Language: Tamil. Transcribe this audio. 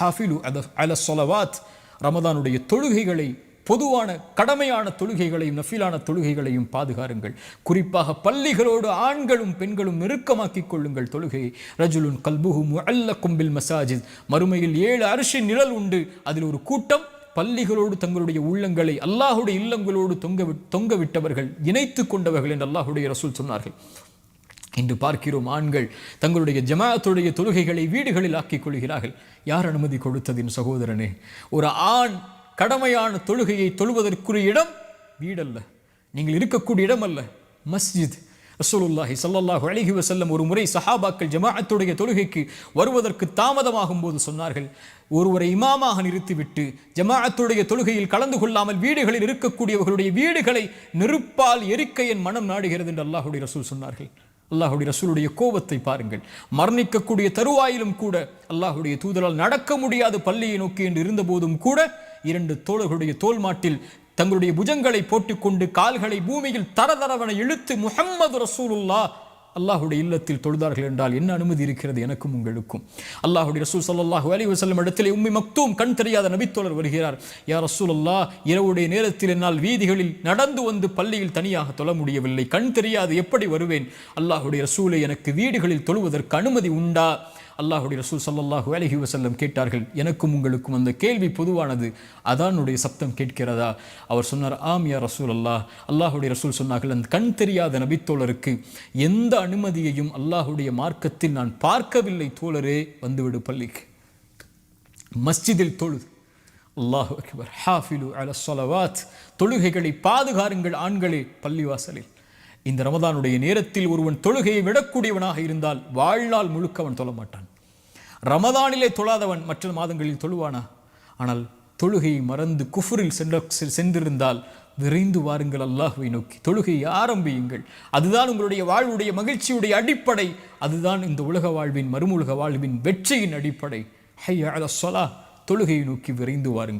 ஹாஃபிலு அல ஸலவாத், ரமதானுடைய தொழுகைகளை, பொதுவான கடமையான தொழுகைகளையும் நஃபிலான தொழுகைகளையும் பாதுகாருங்கள். குறிப்பாக பள்ளிகளோடு ஆண்களும் பெண்களும் நெருக்கமாக்கிக் கொள்ளுங்கள் தொழுகையை. ரஜுலுன் கல்புஹு முஅல்லகும் பில் மசாஜித், மறுமையில் 7 அர்ஷின் நிழல் உண்டு. அதில் ஒரு கூட்டம் பள்ளிகளோடு தங்களுடைய உள்ளங்களை அல்லாஹுடைய இல்லங்களோடு தொங்க விட்டவர்கள், இணைத்து கொண்டவர்கள் என்று அல்லாஹுடைய ரசூல் சொன்னார்கள். இன்று பார்க்கிறோம், ஆண்கள் தங்களுடைய ஜமாஅத்துடைய தொழுகைகளை வீடுகளில் ஆக்கிக் கொள்கிறார்கள். யார் அனுமதி கொடுத்ததின் சகோதரனே? ஒரு ஆண் கடமையான தொழுகையை தொழுவதற்குரிய இடம் வீடல்ல, நீங்கள் இருக்கக்கூடிய இடம் அல்ல, மஸ்ஜித். ரசூலுல்லாஹி ஸல்லல்லாஹு அலைஹி வஸல்லம் ஒரு முறை சஹாபாக்கள் ஜமாஅத்துடைய தொழுகைக்கு வருவதற்கு தாமதமாகும் போது சொன்னார்கள், ஒருவரை இமாமாக நிறுத்திவிட்டு ஜமாஅத்துடைய தொழுகையில் கலந்து கொள்ளாமல் வீடுகளில் இருக்கக்கூடியவர்களுடைய வீடுகளை நெருப்பால் எரிக்க என் மனம் நாடுகிறது என்று அல்லாஹுடைய ரசூல் சொன்னார்கள். அல்லாஹுடைய ரசூலுடைய கோபத்தை பாருங்கள். மரணிக்கக்கூடிய தருவாயிலும் கூட அல்லாஹுடைய தூதரால் நடக்க முடியாது பள்ளியை நோக்கி என்று இருந்த போதும் கூட 2 தோழர்களுடைய தோல் மாட்டில் தங்களுடைய புஜங்களை போட்டுக்கொண்டு கால்களை பூமியில் தரதரவன இழுத்து முஹம்மது ரசூலுல்லாஹ் அல்லாஹுடைய இல்லத்தில் தொழுதார்கள் என்றால் என்ன அனுமதி இருக்கிறது எனக்கும் உங்களுக்கும்? அல்லாஹுடைய ரசூல் ஸல்லல்லாஹு அலைஹி வஸல்லம் இடத்திலே உம்மி மக்தூம், கண் தெரியாத நபித்தோழர் வருகிறார். யா ரசூலல்லாஹ், இரவுடைய நேரத்தில் என்னால் வீதிகளில் நடந்து வந்து பள்ளியில் தனியாக தொழ முடியவில்லை, கண் தெரியாது, எப்படி வருவேன்? அல்லாஹுடைய ரசூலை, எனக்கு வீடுகளில் தொழுவதற்கு அனுமதி உண்டா? அல்லாஹுடைய ரசூல் ஸல்லல்லாஹு அலைஹி வஸல்லம் கேட்டார்கள். எனக்கும் உங்களுக்கும் அந்த கேள்வி பொதுவானது. அதானுடைய சப்தம் கேட்கிறதா? அவர் சொன்னார், ஆம் யா ரசூல் அல்லாஹ். அல்லாஹுடைய ரசூல் சொன்னார்கள், அந்த கண் தெரியாத நபித்தோழருக்கு எந்த அனுமதியையும் அல்லாஹுடைய மார்க்கத்தில் நான் பார்க்கவில்லை தோழரே, வந்துவிடு பள்ளிக்கு, மஸ்ஜிதில் தொழுது. அல்லாஹு அக்பர். ஹாஃபிலு அல ஸலவாத், தொழுகைகளை பாதுகாருங்கள் ஆண்களே பள்ளிவாசலில். இந்த ரமதானுடைய நேரத்தில் ஒருவன் தொழுகையை விடக்கூடியவனாக இருந்தால் வாழ்நாள் முழுக்க அவன் தொழ மாட்டான். ரமதானிலே தொழாதவன் மற்ற மாதங்களில் தொழுவானா? ஆனால் தொழுகையை மறந்து குஃப்ரில் சென்றிருந்தால் விரைந்து வாருங்கள் அல்லாஹ்வை நோக்கி, தொழுகையை ஆரம்பியுங்கள். அதுதான் உங்களுடைய வாழ்வுடைய மகிழ்ச்சியுடைய அடிப்படை. அதுதான் இந்த உலக வாழ்வின், மறுமுலக வாழ்வின் வெற்றியின் அடிப்படை. ஹய்ய அலஸ் ஸலாஹ், தொழுகையை நோக்கி விரைந்து வாருங்கள்.